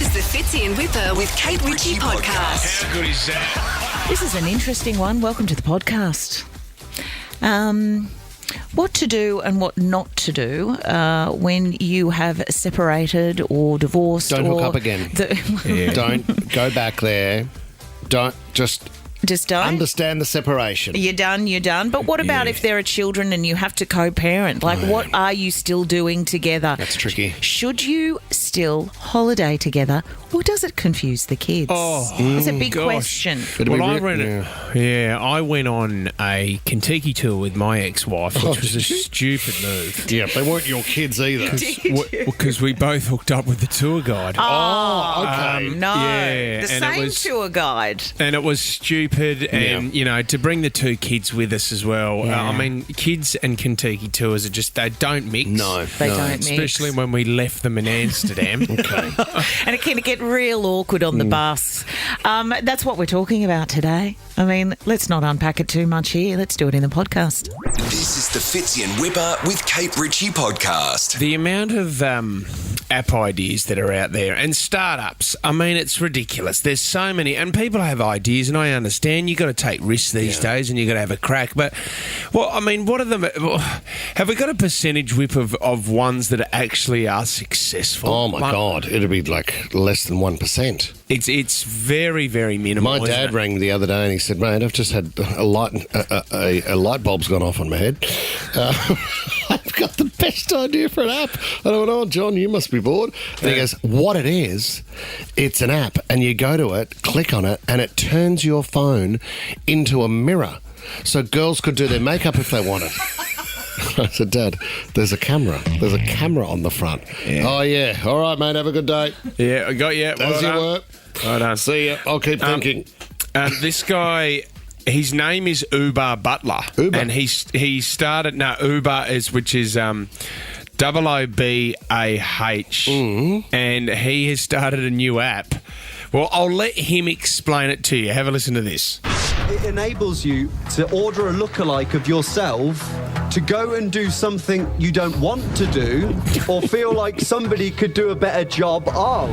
is the Fitzy and Whipper with Kate Ritchie podcast. How good is that? This is an interesting one. Welcome to the podcast. What to do and what not to do when you have separated or divorced. Don't or hook up again. Don't go back there. Don't just don't. understand the separation. You're done. But what about if there are children and you have to co-parent? Like, what are you still doing together? That's tricky. Should you still holiday together, or does it confuse the kids? It's a big question. I went on a Kentucky tour with my ex-wife, which was a stupid move. Yeah, they weren't your kids either. Because we both hooked up with the tour guide. Okay. No, yeah, the and same tour guide. And it was stupid, and, to bring the two kids with us as well. Yeah. I mean, kids and Kentucky tours are just, they don't mix. No. They don't mix. Especially when we left them in Amsterdam. Okay. And it can get real awkward on the bus. That's what we're talking about today. I mean, let's not unpack it too much here. Let's do it in the podcast. This is the Fitzy and Whipper with Kate Ritchie podcast. The amount of app ideas that are out there and startups, I mean, it's ridiculous. There's so many, and people have ideas, and I understand you've got to take risks these days and you've got to have a crack. But, what are them? Have we got a percentage whip of ones that actually are successful? Oh, my God. It'd be like less than 1%. It's very, very minimal. My dad rang the other day and he said, mate, I've just had a light bulb's gone off on my head. I've got the best idea for an app. And I went, oh, John, you must be bored. And he goes, what it is, it's an app. And you go to it, click on it, and it turns your phone into a mirror. So girls could do their makeup if they wanted. I said, Dad, there's a camera. There's a camera on the front. Yeah. Oh, yeah. All right, mate, have a good day. Yeah, I got you. As you work. Well done. See ya. I'll keep thinking. This guy, his name is Uber Butler. Uber? And he started, Uber which is OOBAH. And he has started a new app. Well, I'll let him explain it to you. Have a listen to this. It enables you to order a lookalike of yourself to go and do something you don't want to do or feel like somebody could do a better job of.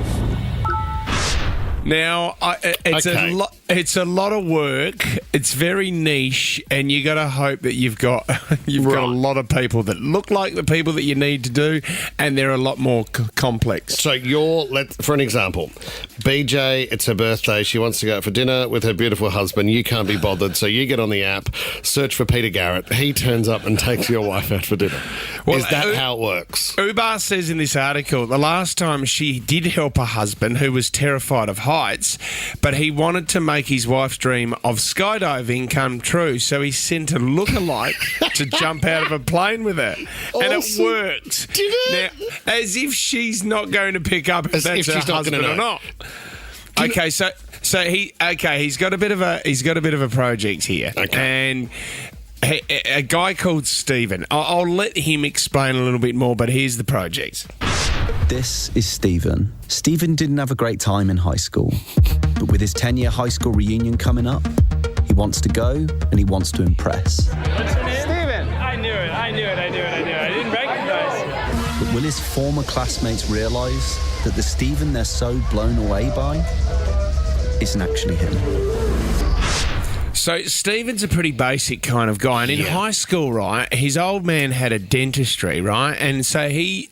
Now, it's a lot of work. It's very niche, and you got to hope that you've got got a lot of people that look like the people that you need to do, and they're a lot more complex. So for an example, BJ, it's her birthday. She wants to go out for dinner with her beautiful husband. You can't be bothered, so you get on the app, search for Peter Garrett. He turns up and takes your wife out for dinner. Well, is that how it works? Ubar says in this article, the last time she did help her husband, who was terrified of heights, but he wanted to make his wife's dream of skydiving come true, so he sent a lookalike to jump out of a plane with her. Awesome. And it worked. Did it? Now, as if she's not going to pick up if that's her husband or not. Okay, so he's got a bit of a project here. Okay. And a guy called Stephen. I'll let him explain a little bit more, but here's the project. This is Stephen. Stephen didn't have a great time in high school, but with his 10-year high school reunion coming up, he wants to go and he wants to impress. What's your name? Stephen. I knew it. I didn't recognize. But will his former classmates realise that the Stephen they're so blown away by isn't actually him? So Stephen's a pretty basic kind of guy, and in high school, right, his old man had a dentistry, right, and so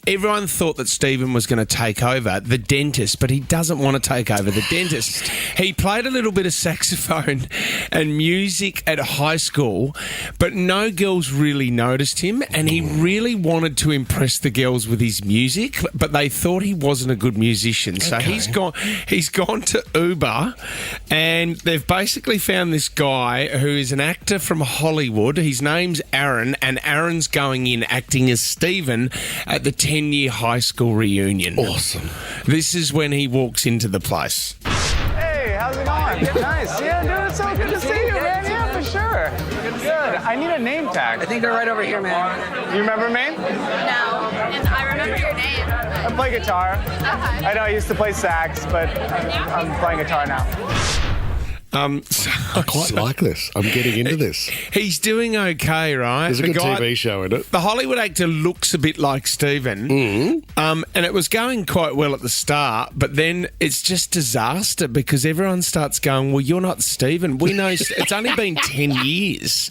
everyone thought that Stephen was going to take over the dentist, but he doesn't want to take over the dentist. He played a little bit of saxophone and music at high school, but no girls really noticed him, and he really wanted to impress the girls with his music, but they thought he wasn't a good musician. So he's gone to Uber, and they've basically found this guy who is an actor from Hollywood. His name's Aaron, and Aaron's going in acting as Stephen at the 10-year high school reunion. Awesome. This is when he walks into the place. Hey, how's it going? Nice. Yeah, dude, it's so good to see you, man. Yeah, for sure. Good. I need a name tag. I think they're right over here, man. You remember me? No, and I remember your name. I play guitar. Okay. I know I used to play sax, but I'm playing guitar now. I quite like this. I'm getting into this. He's doing okay, right? There's a good TV show in it. The Hollywood actor looks a bit like Stephen, and it was going quite well at the start, but then it's just disaster because everyone starts going, well, you're not Stephen. We know it's only been 10 years.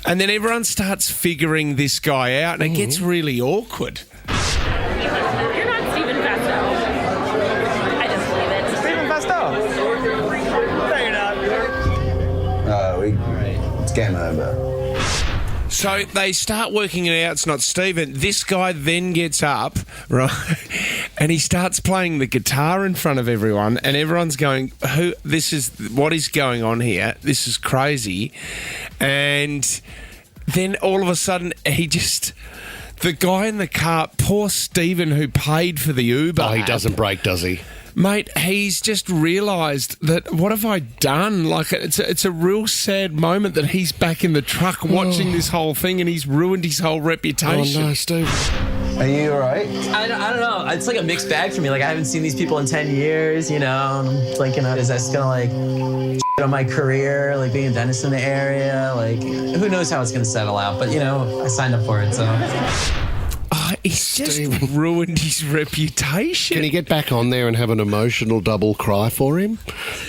And then everyone starts figuring this guy out, and it gets really awkward. You're not Stephen Festo. I just believe it. Stephen Festo. No, you're not. It's game over. So they start working it out. It's not Stephen. This guy then gets up, right, and he starts playing the guitar in front of everyone, and everyone's going, "Who? This is what is going on here? This is crazy." And then all of a sudden, the guy in the car, poor Stephen, who paid for the Uber. Oh, he doesn't break, does he? Mate, he's just realised that, what have I done? Like, it's a real sad moment that he's back in the truck watching this whole thing, and he's ruined his whole reputation. Oh, no, Steve. Are you all right? I don't know. It's like a mixed bag for me. Like, I haven't seen these people in 10 years, and I'm thinking, is that gonna, like, shit on my career, like being a dentist in the area? Like, who knows how it's gonna settle out? But, I signed up for it, so... He's just ruined his reputation. Can he get back on there and have an emotional double cry for him?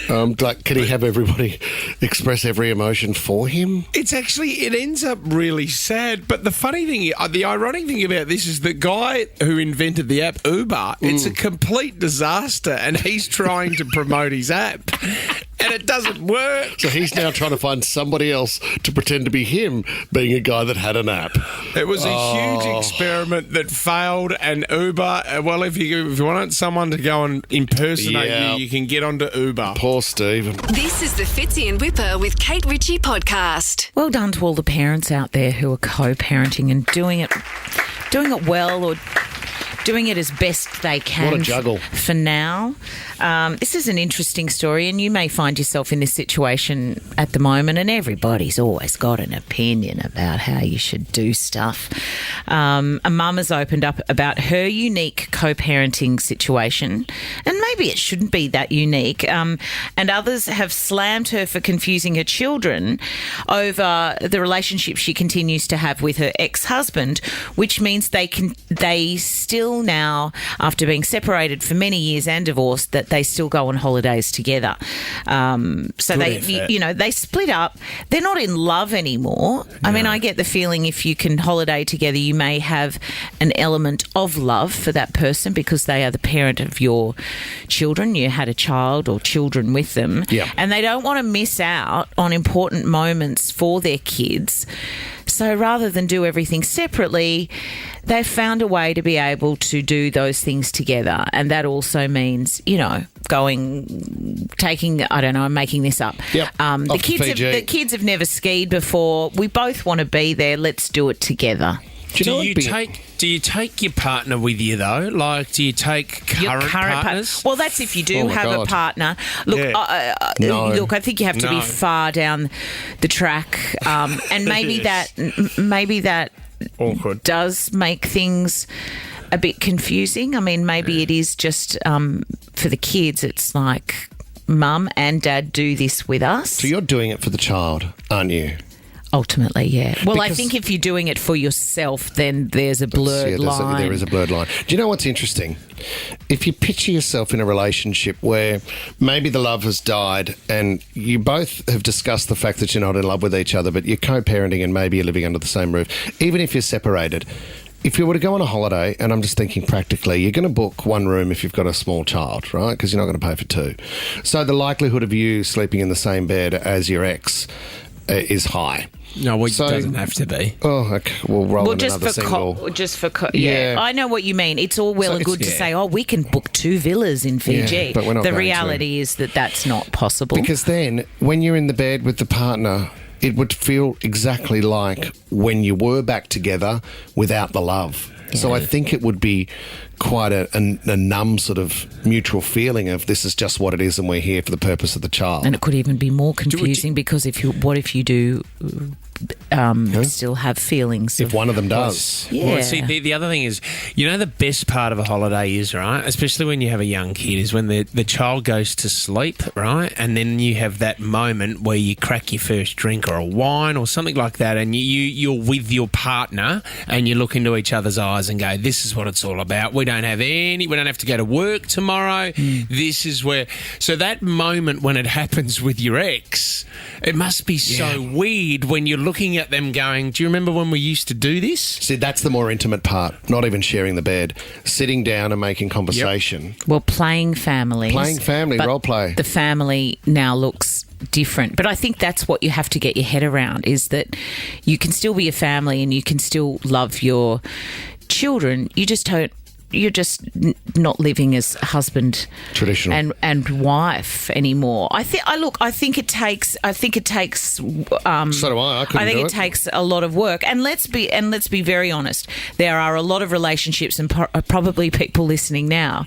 Can he have everybody express every emotion for him? It ends up really sad. But the funny thing, the ironic thing about this is the guy who invented the app Uber, it's a complete disaster, and he's trying to promote his app. And it doesn't work. So he's now trying to find somebody else to pretend to be him, being a guy that had an app. It was a huge experiment that failed, and Uber, well, if you want someone to go and impersonate you, you can get onto Uber. Poor Stephen. This is the Fitzy and Whipper with Kate Ritchie podcast. Well done to all the parents out there who are co-parenting and doing it well, or doing it as best they can. What a juggle. For now. This is an interesting story, and you may find yourself in this situation at the moment, and everybody's always got an opinion about how you should do stuff. A mum has opened up about her unique co-parenting situation, and maybe it shouldn't be that unique, and others have slammed her for confusing her children over the relationship she continues to have with her ex-husband, which means they still now, after being separated for many years and divorced, that they still go on holidays together. So they split up. They're not in love anymore. I mean, I get the feeling if you can holiday together, you may have an element of love for that person because they are the parent of your children. You had a child or children with them. Yeah. And they don't want to miss out on important moments for their kids. So rather than do everything separately, they've found a way to be able to do those things together. And that also means, taking, I don't know, I'm making this up. Yep. The kids have never skied before. We both want to be there. Let's do it together. Do you take your partner with you, though? Like, do you take current partners? Well, that's if you do have a partner. Look, No. look, I think you have to be far down the track, and maybe that awkward does make things a bit confusing. I mean, maybe it is just for the kids. It's like, Mum and Dad do this with us. So you're doing it for the child, aren't you? Ultimately, yeah. Well, I think if you're doing it for yourself, then there's a blurred line. There is a blurred line. Do you know what's interesting? If you picture yourself in a relationship where maybe the love has died and you both have discussed the fact that you're not in love with each other, but you're co-parenting and maybe you're living under the same roof, even if you're separated, if you were to go on a holiday, and I'm just thinking practically, you're going to book one room if you've got a small child, right? Because you're not going to pay for two. So the likelihood of you sleeping in the same bed as your ex is high. No, it doesn't have to be. Oh, okay. We'll roll in another single. Yeah, I know what you mean. It's all well and good to say, we can book 2 villas in Fiji. Yeah, but we're not the going reality is that that's not possible. Because then, when you're in the bed with the partner, it would feel exactly like when you were back together without the love. So I think it would be quite a numb sort of mutual feeling of this is just what it is and we're here for the purpose of the child. And it could even be more confusing because what if you do still have feelings. If one of them does. Yeah. Well, see, the other thing is, the best part of a holiday is, right, especially when you have a young kid, is when the child goes to sleep, right, and then you have that moment where you crack your first drink or a wine or something like that, and you're with your partner and you look into each other's eyes and go, this is what it's all about. We don't have to go to work tomorrow. This is where... So that moment when it happens with your ex, it must be so weird when you're looking at them going, do you remember when we used to do this? See, that's the more intimate part, not even sharing the bed. Sitting down and making conversation. Well, playing family, role play. The family now looks different. But I think that's what you have to get your head around, is that you can still be a family and you can still love your children. You're just not living as husband traditional and wife anymore. I think it takes. So do I. I think it takes a lot of work. And let's be very honest. There are a lot of relationships, and probably people listening now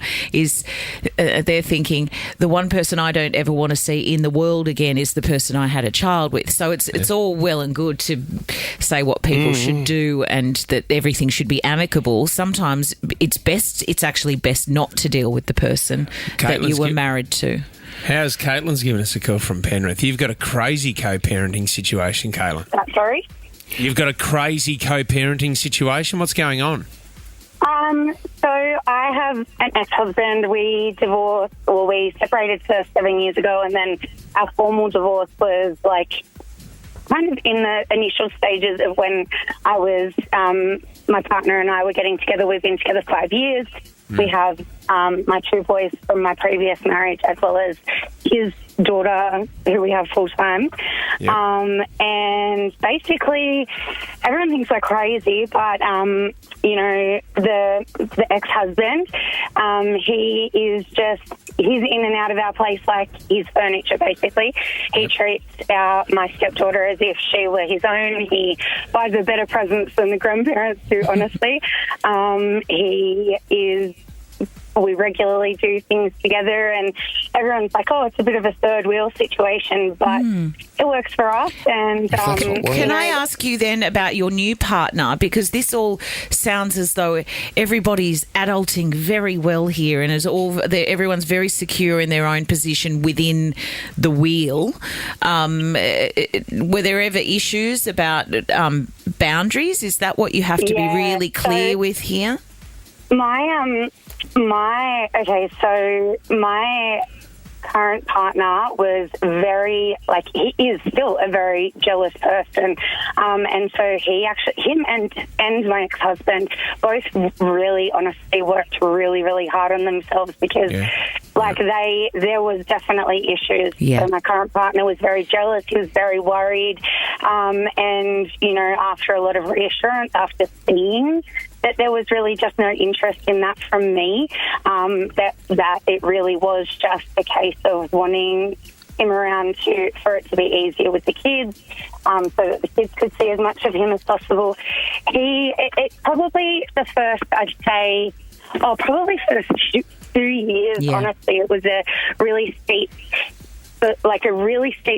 they're thinking, the one person I don't ever want to see in the world again is the person I had a child with. So it's all well and good to say what people should do and that everything should be amicable. Sometimes it's actually best not to deal with the person that you were married to. How's Caitlin's giving us a call from Penrith? You've got a crazy co-parenting situation, Caitlin. Sorry? You've got a crazy co-parenting situation. What's going on? So I have an ex-husband. We divorced, or we separated for 7 years ago, and then our formal divorce was kind of in the initial stages of when I was, my partner and I were getting together. We've been together 5 years. We have my two boys from my previous marriage, as well as his daughter, who we have full-time. Yep. And basically, everyone thinks we're crazy, but, the ex-husband, he's in and out of our place like his furniture, basically. He treats my stepdaughter as if she were his own. He buys her better presents than the grandparents do, honestly. We regularly do things together, and everyone's like, oh, it's a bit of a third wheel situation, but it works for us. And can I ask you then about your new partner? Because this all sounds as though everybody's adulting very well here, and everyone's very secure in their own position within the wheel. Were there ever issues about boundaries? Is that what you have to be really clear with here? My current partner was he is still a very jealous person. And so him and my ex-husband both really honestly worked really, really hard on themselves because there was definitely issues. Yeah. So my current partner was very jealous. He was very worried. And, after a lot of reassurance, after seeing that there was really just no interest in that from me, that it really was just a case of wanting him around for it to be easier with the kids, so that the kids could see as much of him as possible. It's probably the first, I'd say, probably for the 2 years, honestly, it was a really steep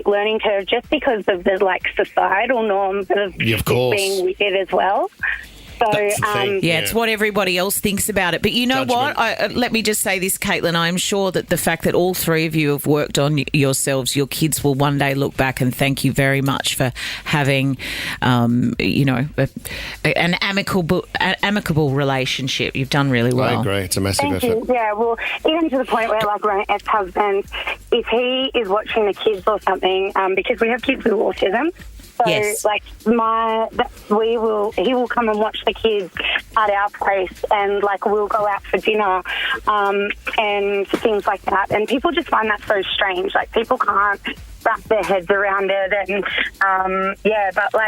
learning curve just because of the societal norms of being with it as well. So, it's what everybody else thinks about it. But you know what? Let me just say this, Caitlin. I'm sure that the fact that all three of you have worked on yourselves, your kids will one day look back and thank you very much for having, an amicable relationship. You've done really well. I agree. It's a massive effort. Thank you. Yeah, well, even to the point where, my ex-husband, if he is watching the kids or something, because we have kids with autism, so, yes. he will come and watch the kids at our place, and we'll go out for dinner, and things like that. And people just find that so strange. People can't wrap their heads around it, and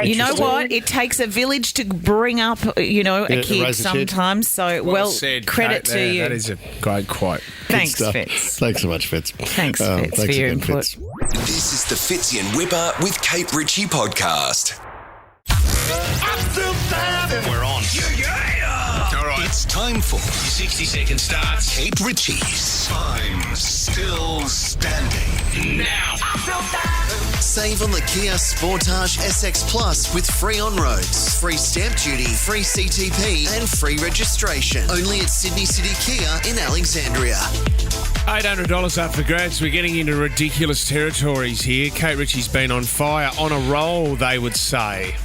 you know what? It takes a village to bring up, a kid sometimes. So well said, credit to you. That is a great quote. Thanks, Fitz. Thanks so much, Fitz. Thanks, Fitz, for your input. Fitz. This is the Fitzy and Whipper with Kate Ritchie podcast. We're on. Yeah. All right. It's time for 60-second starts. Kate Ritchie's I'm Still Standing. Now. Save on the Kia Sportage SX Plus with free on-roads, free stamp duty, free CTP and free registration. Only at Sydney City Kia in Alexandria. $800 up for grabs. We're getting into ridiculous territories here. Kate Ritchie's been on fire, on a roll, they would say.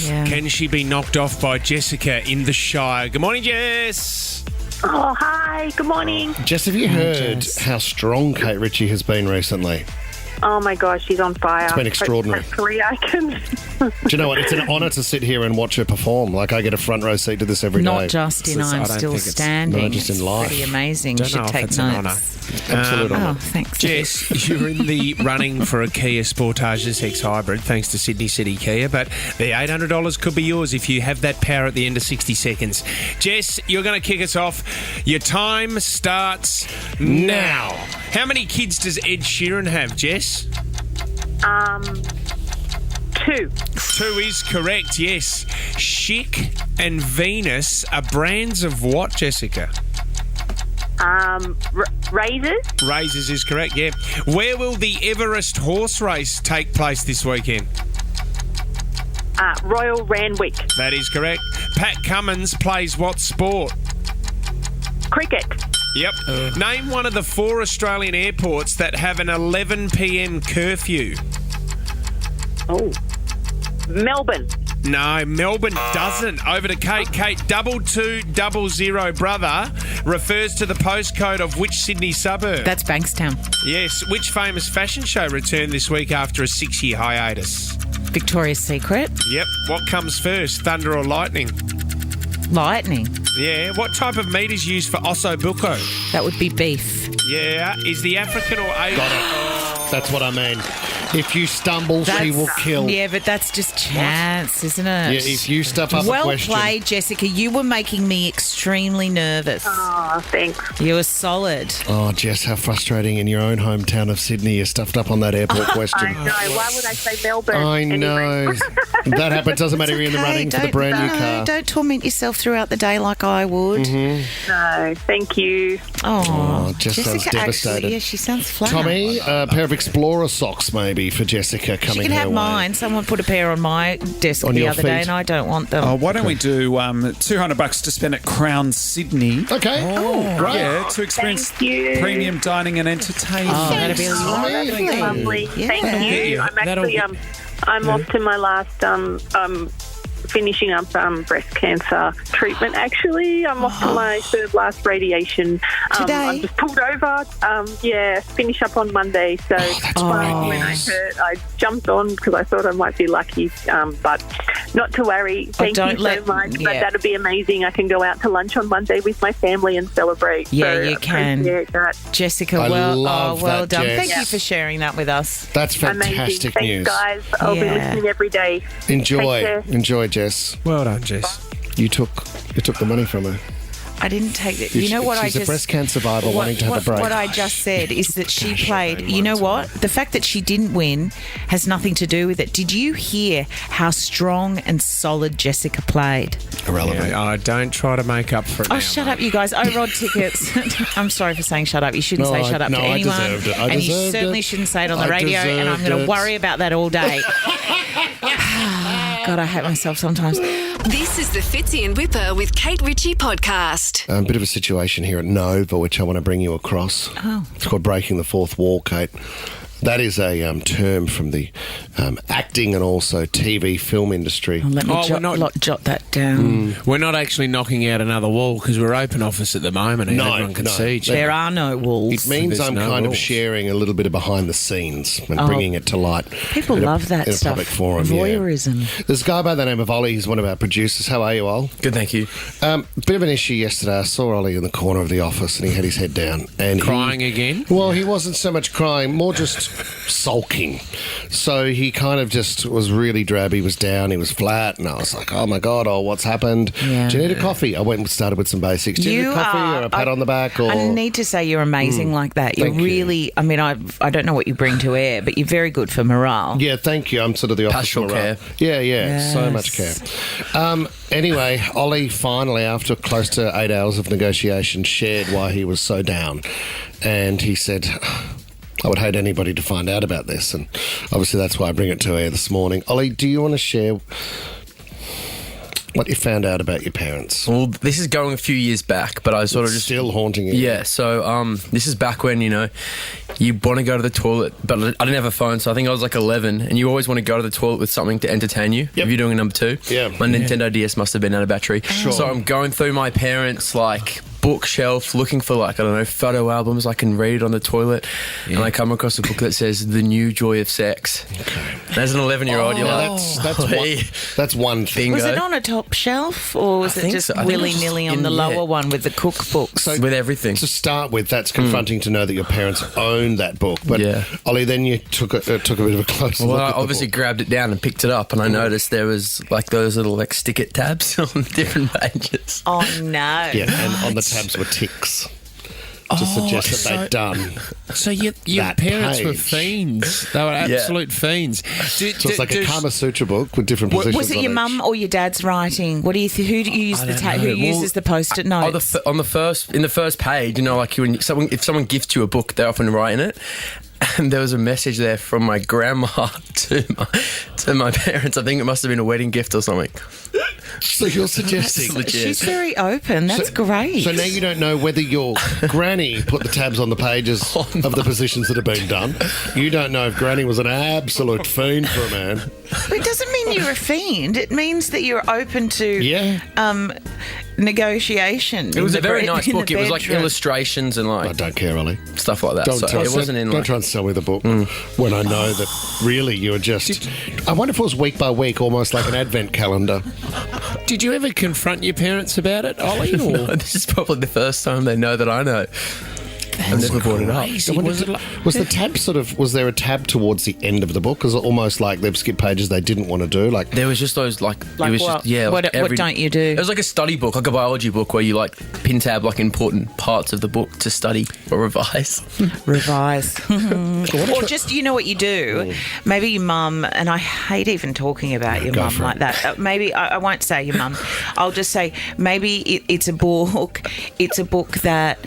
Yeah. Can she be knocked off by Jessica in the Shire? Good morning, Jess. Oh, hi. Good morning. Jess, have you heard how strong Kate Ritchie has been recently? Oh, my gosh, she's on fire. It's been extraordinary. Hopefully I can... Do you know what? It's an honour to sit here and watch her perform. Like, I get a front row seat to this every day. Not just in I'm Still Standing. No, just in life. Pretty amazing. Don't Should know if take it's notes. Absolute honour. Oh, thanks. Jess, you're in the running for a Kia Sportage SX Hybrid, thanks to Sydney City Kia, but the $800 could be yours if you have that power at the end of 60 seconds. Jess, you're going to kick us off. Your time starts now. How many kids does Ed Sheeran have, Jess? 2. 2 is correct, yes. Chic and Venus are brands of what, Jessica? Razors. Razors is correct, yeah. Where will the Everest horse race take place this weekend? Royal Randwick. That is correct. Pat Cummins plays what sport? Cricket. Yep. Name one of the 4 Australian airports that have an 11 p.m. curfew. Oh. Melbourne. No, Melbourne doesn't. Over to Kate. Kate, 2200 brother refers to the postcode of which Sydney suburb? That's Bankstown. Yes. Which famous fashion show returned this week after a 6-year hiatus? Victoria's Secret. Yep. What comes first, thunder or lightning? Lightning. Yeah. What type of meat is used for osso buco? That would be beef. Yeah. Is the African or Asian? Got it. That's what I mean. If you stumble, she will kill. Yeah, but that's just chance, isn't it? Yeah, if you stuff up a question. Well played, Jessica. You were making me extremely nervous. Oh, thanks. You were solid. Oh, Jess, how frustrating in your own hometown of Sydney. You're stuffed up on that airport question. I know. Why would I say Melbourne? I know. Anyway. That happens. Doesn't matter. You're in the running for the brand new car. Don't torment yourself throughout the day like I would. No, thank you. Oh, Jess sounds Jessica devastated. Actually, yeah, she sounds flat. Tommy, a pair of Explorer socks maybe for Jessica coming She can her have way. mine. Someone put a pair on my desk On the your other day feet? and I don't want them. Oh, why don't we do $200 to spend at Crown Sydney? Okay. Oh, great. Yeah, to experience Thank you. premium dining and entertainment. Oh, that'd be lovely. Lovely. Yeah. Thank you. Yeah, I'm actually I'm off to my last finishing up breast cancer treatment. Actually, I'm off to my third last radiation. Today? I'm just pulled over. Finish up on Monday. So when I heard, I jumped on because I thought I might be lucky. But not to worry. Thank you so much. But that'll be amazing. I can go out to lunch on Monday with my family and celebrate. Yeah, so you can. appreciate that. Jessica, I well love that, done. Jess. Thank you for sharing that with us. That's Amazing. fantastic Thanks, news. guys. I'll be listening every day. Enjoy. Take care. Enjoy, Jess. Well done, Jess. You took the money from her. I didn't take it. You know what She's I a just... breast cancer survivor wanting to have a break. What I just said is that she played... You know what? The fact that she didn't win has nothing to do with it. Did you hear how strong and solid Jessica played? Irrelevant. Yeah, don't try to make up for it. Oh, shut up, you guys. Rod tickets. I'm sorry for saying shut up. You shouldn't say shut up to anyone. I deserved it. And you certainly shouldn't say it on the radio, and I'm going to worry about that all day. God, I hate myself sometimes. This is the Fitzy and Whipper with Kate Ritchie podcast. A bit of a situation here at Nova, which I want to bring you across. Oh. It's called breaking the fourth wall, Kate. That is a term from the acting and also TV film industry. Let me jot that down. We're not actually knocking out another wall because we're open office at the moment and everyone can see each other. There are no walls. It means There's I'm no kind of rules. sharing a little bit of behind the scenes and bringing it to light. People love that in a stuff. public forum. Voyeurism. There's a guy by the name of Ollie. He's one of our producers. How are you, Ol? Good, thank you. Bit of an issue yesterday. I saw Ollie in the corner of the office and he had his head down. And Crying again? Well, he wasn't so much crying, more just sulking. So he kind of just was really drab. He was down, he was flat, and I was like, oh my God, what's happened? Yeah. Do you need a coffee? I went and started with some basics. Do you need a coffee or a pat on the back? Or I need to say you're amazing like that. You're Thank you. really, I mean, I don't know what you bring to air, but you're very good for morale. Yeah, thank you. I'm sort of the office Pastoral morale. care. Yeah, so much care. Anyway, Ollie finally, after close to 8 hours of negotiation, shared why he was so down. And he said, I would hate anybody to find out about this, and obviously that's why I bring it to air this morning. Ollie, do you want to share what you found out about your parents? Well, this is going a few years back, but I sort of just... Still haunting you? Yeah, so this is back when, you want to go to the toilet, but I didn't have a phone, so I think I was like 11, and you always want to go to the toilet with something to entertain you. Yep. If you're doing a number 2. Yeah. My Nintendo DS must have been out of battery. Sure. So I'm going through my parents' bookshelf looking for photo albums I can read on the toilet, and I come across a book that says The New Joy of Sex. Okay. As an 11-year-old, you're like, that's one thing. Was it on a top shelf, or was it just willy-nilly on the lower one with the cookbooks? So with everything. To start with, that's confronting to know that your parents own that book. But Ollie, then you took a bit of a closer look I at obviously grabbed it down and picked it up, and I noticed there was those little stick-it tabs on different pages. Oh no! Yeah, and on the tabs were ticks to suggest that they'd done. So your parents were fiends. They were absolute fiends. So it's like a Kamasutra book with different positions. Was it your mum or your dad's writing? What do you who do you use who uses the post-it notes? In the first page, if someone gifts you a book, they often write in it. And there was a message there from my grandma to my parents. I think it must have been a wedding gift or something. So you're suggesting... She's very open. That's great. So now you don't know whether your granny put the tabs on the pages of the positions that have been done. You don't know if granny was an absolute fiend for a man. But it doesn't mean you're a fiend. It means that you're open to negotiation. It was a very nice book. It was like illustrations and I don't care, Ollie. Stuff like that. Don't try and sell me the book when I know that really you're just... I wonder if it was week by week, almost like an advent calendar. Did you ever confront your parents about it, Ollie? No, this is probably the first time they know that I know. I've never brought it up. Was the tab was there a tab towards the end of the book? Because almost like they've skipped pages they didn't want to do. There was just those what don't you do? It was like a study book, like a biology book, where you pin tab important parts of the book to study or revise. Revise. Or just, you know what you do? Maybe your mum, and I hate even talking about your mum like that. Maybe I won't say your mum. I'll just say maybe it's a book. It's a book that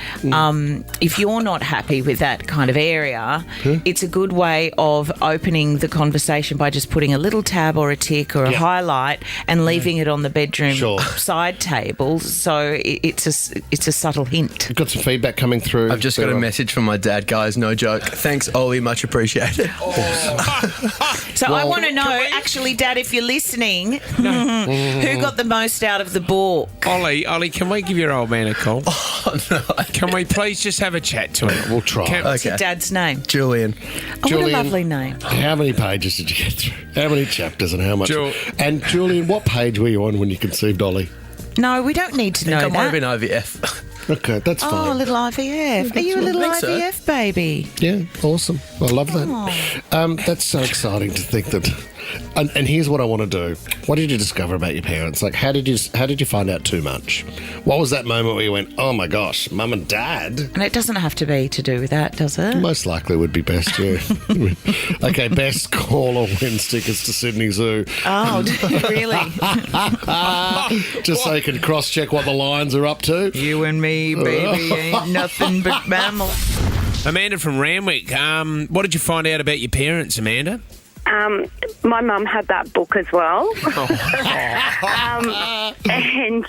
if you're not happy with that kind of area, it's a good way of opening the conversation by just putting a little tab or a tick or a highlight and leaving it on the bedroom side table. So it's a subtle hint. You've got some feedback coming through. I've just got a message from my dad, guys. No joke. Thanks, Ollie. Much appreciated. So I want to know, actually, Dad, if you're listening, who got the most out of the book? Ollie, can we give your old man a call? Oh, no. Can we please just have a chat to him? We'll try. What's your dad's name? Julian. What a lovely name. How many pages did you get through? How many chapters and how much? And Julian, what page were you on when you conceived Ollie? No, we don't need to know that. I might have been IVF. Okay, that's fine. Oh, a little IVF. Are you a little IVF baby? Yeah, awesome. I love that. That's so exciting to think that. And here's what I want to do. What did you discover about your parents? How did you find out too much? What was that moment where you went, oh my gosh, Mum and Dad? And it doesn't have to be to do with that, does it? Most likely would be best, yeah. Okay, best call or win stickers to Sydney Zoo. Oh, really? Just so you can cross-check what the Lions are up to. You and me, baby, ain't nothing but mammals. Amanda from Randwick, what did you find out about your parents, Amanda? My mum had that book as well. And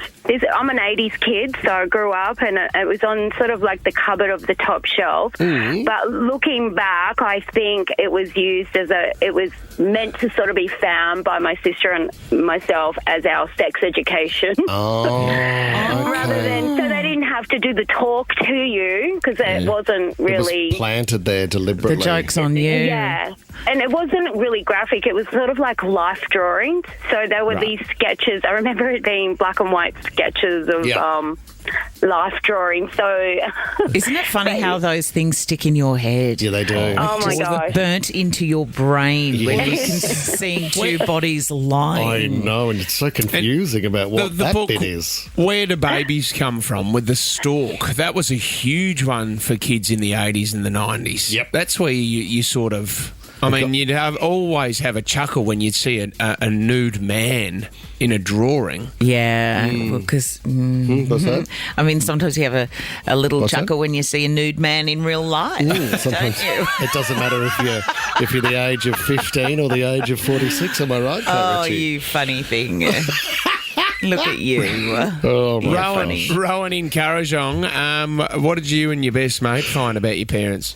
I'm an 80s kid, so I grew up and it was on sort of like the cupboard of the top shelf. Mm-hmm. But looking back, I think it was used it was meant to sort of be found by my sister and myself as our sex education. Oh, okay. Rather than, so they didn't have to do the talk to you because it wasn't really... It was planted there deliberately. The joke's on you. Yeah. And it wasn't really graphic. It was sort of like life drawings. So there were these sketches. I remember it being black and white sketches of life drawings. So isn't it funny how those things stick in your head? Yeah, they do. Oh my God. Burnt into your brain when you can see two bodies lying. I know, and it's so confusing about what that book, bit is. Where do babies come from with the stalk? That was a huge one for kids in the 80s and the 90s. Yep. That's where you sort of... I mean, you'd always have a chuckle when you'd see a nude man in a drawing. Yeah, because What's that? I mean, sometimes you have a little What's chuckle when you see a nude man in real life. Sometimes don't you? it doesn't matter if you're the age of 15 or the age of 46. Am I right? Oh, Richie? you funny thing. Look at you. Oh, my gosh. Rowan in Currajong, what did you and your best mate find about your parents?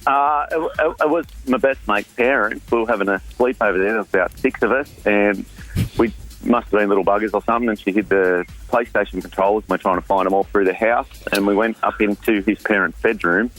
It was my best mate's parents. We were having a sleepover there. There was about 6 of us, and we must have been little buggers or something, and she hid the PlayStation controllers, and we're trying to find them all through the house, and we went up into his parents' bedroom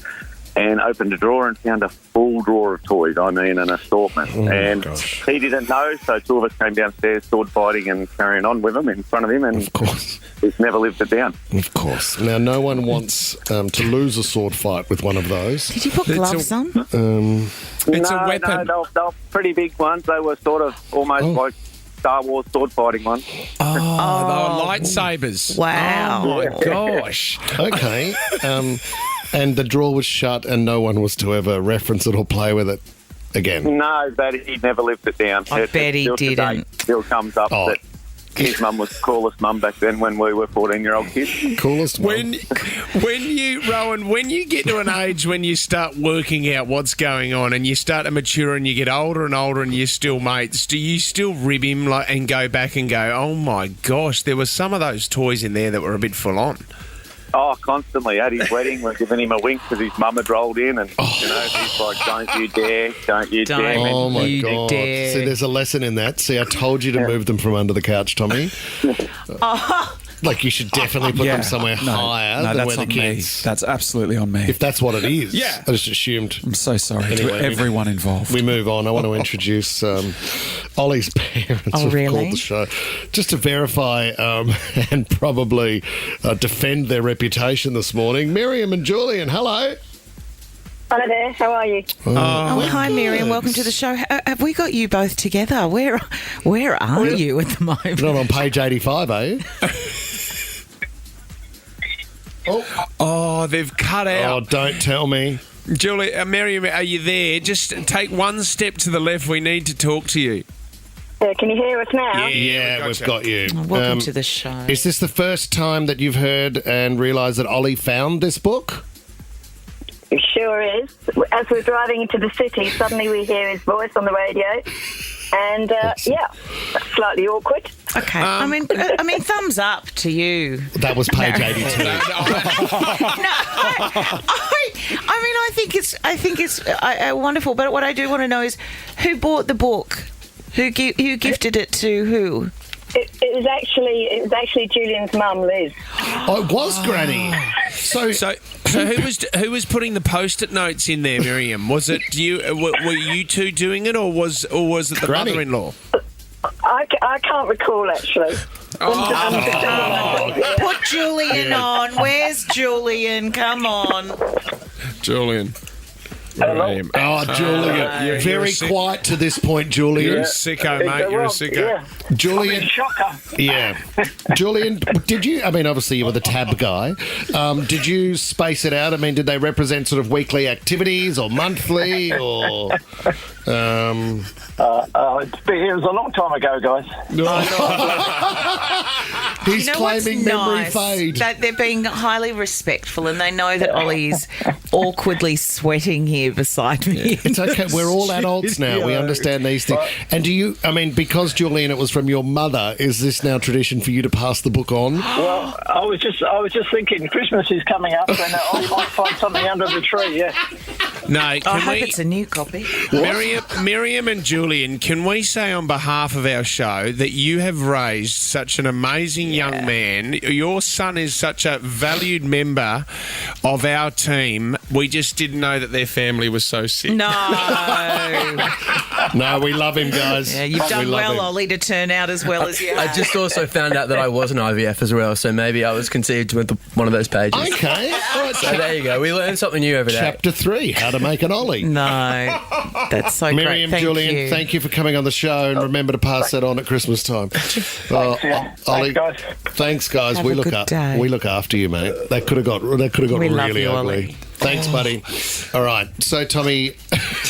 and opened a drawer and found a full drawer of toys, an assortment. He didn't know, so 2 of us came downstairs sword fighting and carrying on with him in front of him, and of course, he's never lived it down. Of course. Now, no one wants to lose a sword fight with one of those. Did you put gloves on? It's a weapon. No, they were pretty big ones. They were sort of almost like Star Wars sword fighting ones. Oh, they were lightsabers. Wow. Oh, my gosh. Okay. And the drawer was shut and no one was to ever reference it or play with it again? No, but he never lived it down. I bet he didn't. Still comes up that his mum was the coolest mum back then when we were 14-year-old kids. Coolest mum. Rowan, when you get to an age when you start working out what's going on and you start to mature and you get older and older and you're still mates, do you still rib him and go back and go, oh my gosh, there were some of those toys in there that were a bit full on? Oh, constantly. At his wedding, we're giving him a wink because his mum had rolled in and, he's like, don't you dare. Oh, my God. dare. See, there's a lesson in that. See, I told you to move them from under the couch, Tommy. Like, you should definitely put them somewhere higher than that's where the on kids... me. That's absolutely on me. If that's what it is. Yeah. I just assumed... I'm so sorry Anyway, to everyone involved. We move on. I want to introduce Ollie's parents Oh, who've really? called the show just to verify and probably defend their reputation this morning. Miriam and Julian, hello. Hello there, how are you? Oh, hi, Miriam. Welcome to the show. Have we got you both together? Where are you at the moment? You're not on page 85, are you? Oh, they've cut out. Oh, don't tell me. Julie, Miriam, are you there? Just take one step to the left. We need to talk to you. Can you hear us now? Yeah, we've got you. Welcome to the show. Is this the first time that you've heard and realised that Ollie found this book? It sure is. As we're driving into the city, suddenly we hear his voice on the radio. And, that's slightly awkward. Okay. I mean, thumbs up to you. That was page 82. I think it's wonderful. But what I do want to know is who bought the book? Who gifted it to who? It was actually Julian's mum, Liz. Oh, it was Granny. So who was putting the post-it notes in there, Miriam? Was it you? Were you two doing it, or was it the Granny. mother-in-law? I can't recall, actually. Put Julian on. Where's Julian? Come on. Julian. Julian. You're very quiet to this point, Julian. You're a sicko, mate. You're a sicko. Yeah. Julian. Shocker. Yeah. Julian, did you, obviously you were the tab guy. Did you space it out? I mean, did they represent sort of weekly activities or monthly or... it was a long time ago, guys. He's claiming memory fade. That they're being highly respectful and they know that Ollie is awkwardly sweating here beside me. It's okay. We're all adults now. We understand these things. And do you, because Julian, it was from your mother, is this now tradition for you to pass the book on? Well, I was just thinking Christmas is coming up and I might find something under the tree, yeah. No, I hope it's a new copy. Miriam and Julian, can we say on behalf of our show that you have raised such an amazing young man? Your son is such a valued member of our team. We just didn't know that their family was so sick. No. No, we love him, guys. Yeah, you've done well, Ollie, to turn out as well as you have. I just also found out that I was an IVF as well, so maybe I was conceived with one of those pages. Okay. So there you go. We learned something new every day. Chapter 3, how to make an Ollie. No, that's so Miriam, great. Julian, thank you for coming on the show, and remember to pass that on at Christmas time. Ollie, thanks, guys. Have we a look good day. We look after you, mate. That could have got We love really you, ugly. Ollie. Thanks, buddy. All right. So, Tommy,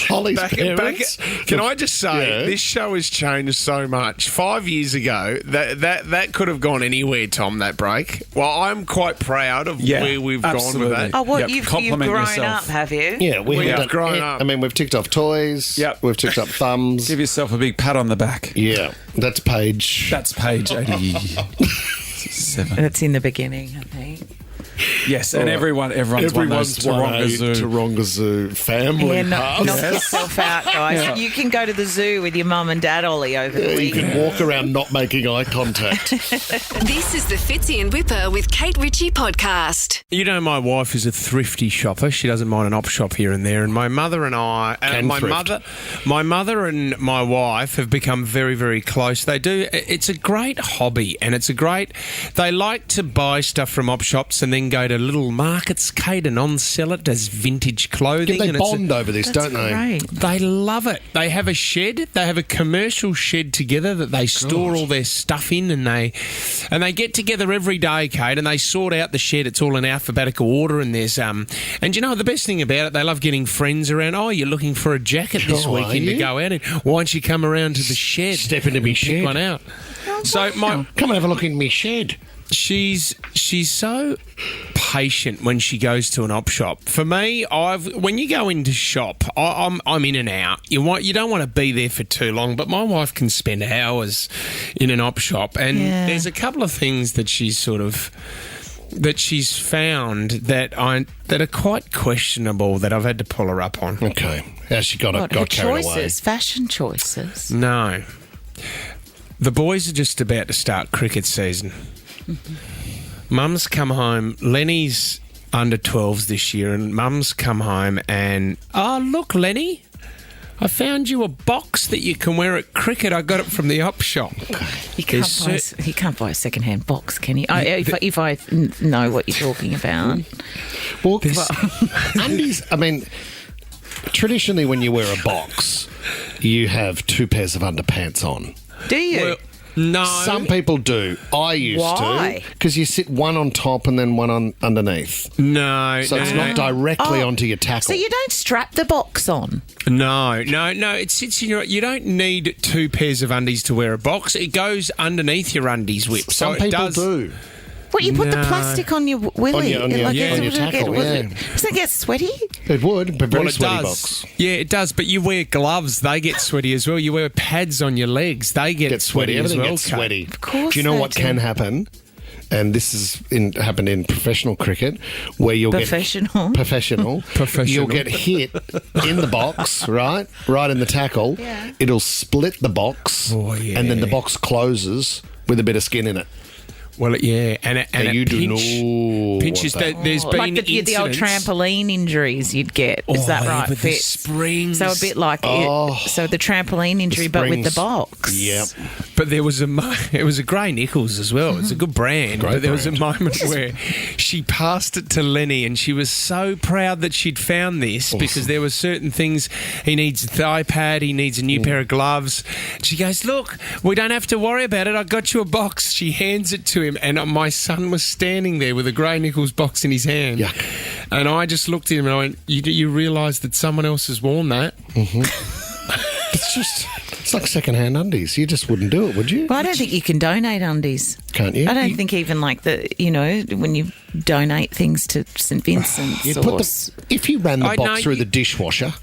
Holly's parents. Can I just say, this show has changed so much. 5 years ago, that could have gone anywhere, Tom, that break. Well, I'm quite proud of where we've gone with that. Oh, what, you've grown up, have you? Yeah, we have grown up. I mean, we've ticked off toys. Yep. We've ticked up thumbs. Give yourself a big pat on the back. Yeah, that's page 87. That's in the beginning, I think. Yes, and everyone's won those Taronga Zoo family knock pass. yourself out, guys. Yeah. You can go to the zoo with your mum and dad, Ollie, over the You weekend. can walk around not making eye contact. This is the Fitzy and Whipper with Kate Ritchie podcast. You know, my wife is a thrifty shopper. She doesn't mind an op shop here and there. And my mother and I, my mother and my wife have become very, very close. They do. It's a great hobby, and they like to buy stuff from op shops and then go to little markets, Kate, and on-sell it as vintage clothing. They bond over this, don't they? Great. They love it. They have a shed. They have a commercial shed together that they store all their stuff in, and they get together every day, Kate, and they sort out the shed. It's all in alphabetical order, and there's and you know the best thing about it, they love getting friends around. Oh, you're looking for a jacket this weekend to go out in. Why don't you come around to the shed? Step into me shed. Pick one out. So come and have a look in me shed. She's so patient when she goes to an op shop. For me, when you go into shop, I'm in and out. You don't want to be there for too long, but my wife can spend hours in an op shop, and there's a couple of things that she's found that are quite questionable that I've had to pull her up on. Okay, how's she got carried away? Fashion choices. No, the boys are just about to start cricket season. Mum's come home. Lenny's under 12s this year, and Mum's come home and, oh, look, Lenny, I found you a box that you can wear at cricket. I got it from the op shop. He can't buy a second-hand box, can he? If I know what you're talking about. Well, undies, I mean, traditionally when you wear a box, you have two pairs of underpants on. Do you? Well, no. Some people do. I used Why? to. Because you sit one on top and then one on underneath. No. So it's not directly onto your tackle. So you don't strap the box on? No. It sits in your... You don't need two pairs of undies to wear a box. It goes underneath your undies whip. Some people do. What, you put the plastic on your willy? On your tackle, Doesn't it get sweaty? It would, but very sweaty does. box. Yeah, it does, but you wear gloves, they get sweaty as well. You wear pads on your legs, they get sweaty as Everything well. gets sweaty. Of course. Do you know what can happen? And this has happened in professional cricket, where you'll professional. You'll get hit in the box, right in the tackle. Yeah. It'll split the box, and then the box closes with a bit of skin in it. Well, yeah, and it pinches. There's been like the old trampoline injuries you'd get. Is that right? With the springs. So a bit like so the trampoline injury, but with the box. Yep. But there was it was a Grey Nichols as well. It's a good brand. There was a moment where she passed it to Lenny, and she was so proud that she'd found this because there were certain things. He needs a thigh pad. He needs a new pair of gloves. She goes, "Look, we don't have to worry about it. I got you a box." She hands it to him, and my son was standing there with a Grey Nichols box in his hand. Yuck. And I just looked at him and I went, you realise that someone else has worn that? Mm-hmm. It's like second-hand undies. You just wouldn't do it, would you? Well, I don't think you can donate undies. Can't you? I don't think even like when you donate things to St Vincent's if you ran the box through the dishwasher...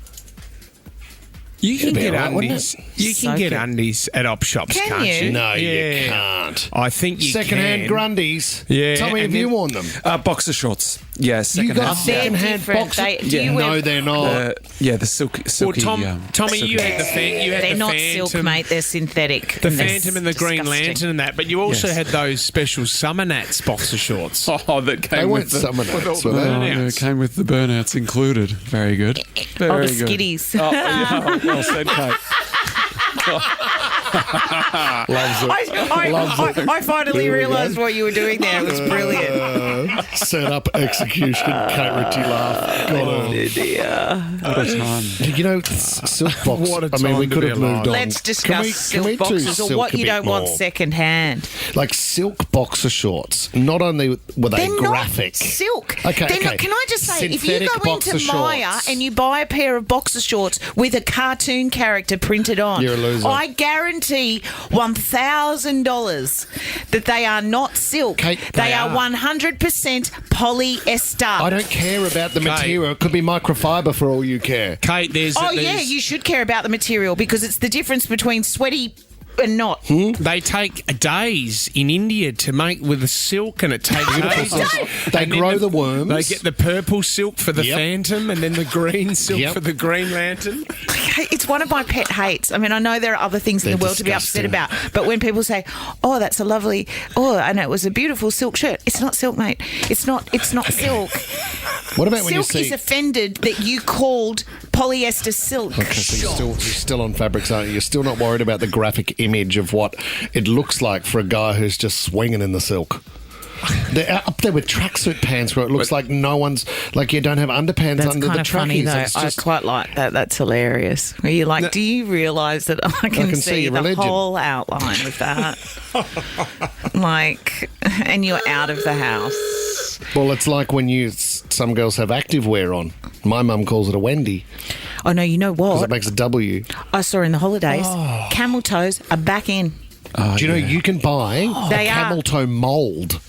You can get undies. You can get undies at op shops, can't you? No, you can't. I think you second-hand can. grundies. Yeah. Tell me, have you worn them? Boxer shorts. Yeah, you got second-hand. second-hand boxers? No, they're not. The silky. Well, Tommy, you had the They're not Phantom, silk, mate. They're synthetic. The Phantom and the Green Lantern and that, but you also had those special Summer Nats boxer shorts. That came with the Summer Nats. It came with the burnouts included. Very good. The skitties. Well said, Kate. Loves it. I finally There we realised go. what you were doing there. It was brilliant. Set up, execution, Kate Ritchie laugh. Got it. What a time. You know, silk box. What a I mean, we time to could be have moved alive. on. Let's discuss Can we silk do boxes or silk what a you bit don't want more? second hand. Like silk boxer shorts. Not only were they They're graphic. not silk. Okay, They're okay. Not, can I just say, if you Synthetic go into boxer Maya shorts. and you buy a pair of boxer shorts with a cartoon character printed on, You're a loser. I guarantee $1,000 that they are not silk. Kate, they are 100% polyester. I don't care about the material. It could be microfiber for all you care. Kate, there's... Oh, yeah, you should care about the material because it's the difference between sweaty and not. They take days in India to make with the silk, and it takes ages. They And then grow the worms. They get the purple silk for the Yep. Phantom, and then the green silk Yep. for the Green Lantern. It's one of my pet hates. I mean, I know there are other things in They're the world to be upset disgusting. about, but when people say, "Oh, that's a lovely," and it was a beautiful silk shirt, it's not silk, mate. It's not silk. What about when you Silk see... is offended that you called polyester silk. Okay, so you're still on fabrics, aren't you? You're still not worried about the graphic image of what it looks like for a guy who's just swinging in the silk. They're up there with tracksuit pants where it looks like no one's... Like you don't have underpants That's under the kind of funny, trackies. though. It's just- I quite like that. That's hilarious. Where you're like, do you realise that I can see see your the religion. whole outline of that? Like, and you're out of the house. Well, it's like when some girls have activewear on. My mum calls it a Wendy Oh, no, you know because what? it makes a W. I saw in the holidays, camel toes are back in. Do you know you can buy a They are. camel toe mould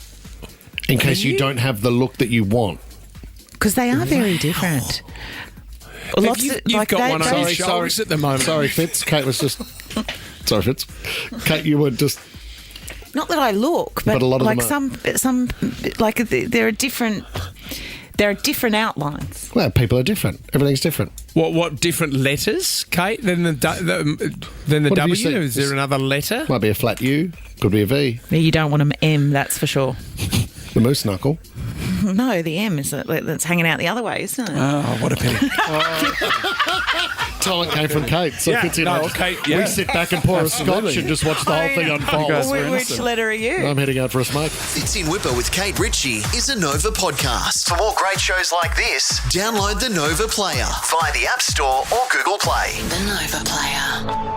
in case you don't have the look that you want? Because they are very different. Lots You've of- like got they- one on they- your shoulders at the moment. Sorry, Fitz. Kate was just... Sorry, Fitz. Kate, you were just... Not that I look, but, But a lot of like them some, like there are different. There are different outlines. Well, people are different. Everything's different. What different letters, Kate, than the What have W? you seen? Is there another letter? Might be a flat U. Could be a V. You don't want an M, that's for sure. The moose knuckle. No, the M is that's hanging out the other way, isn't it? Oh, what a pity. Talent came from Kate. So Yeah, Fitz, you no, know, Kate, we yeah. sit back and pour a scotch and just watch the whole thing unfold. guys were Which innocent. letter are you? I'm heading out for a smoke. Fitz in Whipper with Kate Ritchie is a Nova podcast. For more great shows like this, download the Nova Player via the App Store or Google Play. The Nova Player.